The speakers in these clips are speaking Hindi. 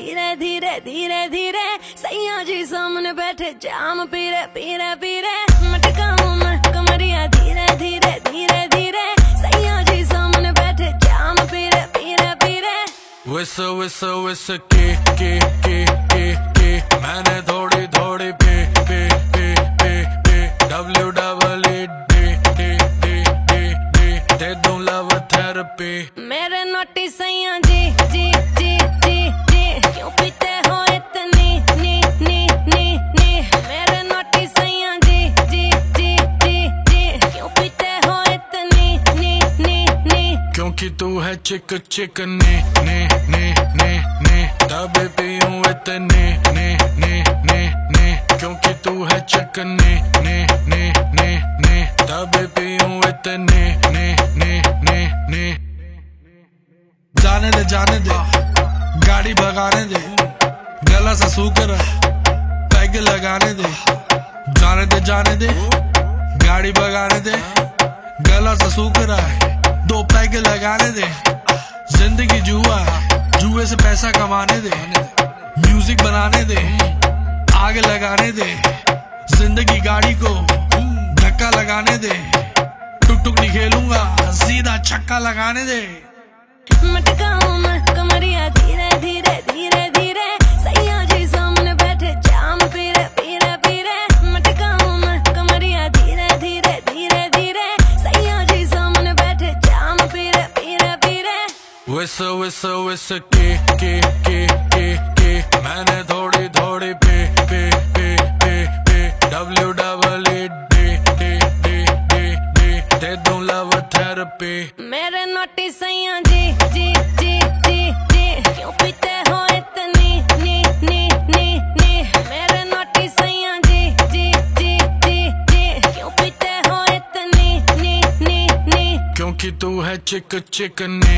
धीरे धीरे धीरे धीरे सैया जी सामने बैठे जाम पीरे पीरे पीरे मटका हूँ मैं कमरिया धीरे धीरे धीरे धीरे सैया जी सामने बैठे जाम पीरे पीरे पीरे विस विस विस के मैंने थोड़ी थोड़ी पे WWED दे दूं लव थेरेपी मेरे नोटी सैया जी जी जी जी जी क्यों पीते हो इतनी नी नी नी नी मेरे नोटी सैया जी जी जी जी जी क्यों पीते हो इतनी नी नी नी क्योंकि तू है चिक चिक ने तभी पीऊं इतने ने क्योंकि तू है चिक ने तभी पीऊं इतने ने जाने दे गाड़ी भगाने दे गला सा सूकर पैग लगाने दे जाने दे गाड़ी भगाने दे गला सा सूकर दो पैग लगाने दे जिंदगी जुए से पैसा कमाने दे म्यूजिक बनाने दे आग लगाने दे जिंदगी गाड़ी को धक्का लगाने दे टुक टुक नहीं खेलूंगा सीधा छक्का लगाने दे मटका हूँ मैं कमरिया धीरे धीरे धीरे धीरे सैया जी सामने बैठे जाम पीरे पीरे पीरे मटका हूँ मैं कमरिया धीरे धीरे धीरे धीरे सैया जी सामने बैठे जाम पीरे पीरे पीरे विस विस विस के मैंने थोड़ी थोड़ी पे WWED दे दूं लव थेरेपी मेरे नोटी सैया जी जी जी जी जी क्यों पीते हो इतनी नी नी नी नी मेरे नोटी सैया जी जी जी जी जी क्यों पीते हो इतनी नी नी नी क्योंकि तू है चिक ने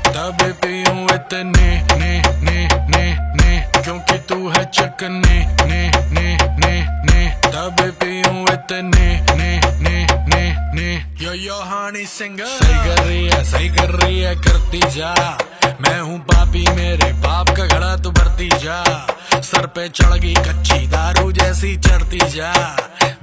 तभी पीऊं इतने ने क्योंकि तू है चिक ने तभी पीऊं इतने ने यो हानी सिंगर सही कर रही है करती जा मैं हूँ पापी मेरे बाप का घड़ा तू भरती जा सर पे चढ़ गई कच्ची दारू जैसी चढ़ती जा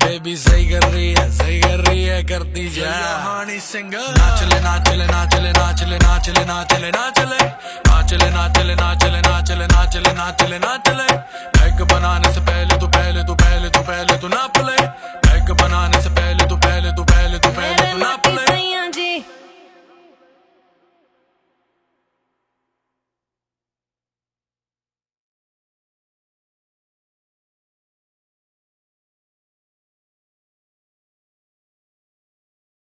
बेबी सही कर रही है करती जा हानी सिंगर नाचले नाचले नाचले नाचले नाचले नाचले नाचले नाचले नाचले नाचले नाचले नाचले नाचले नाचले बैग बनाने से पहले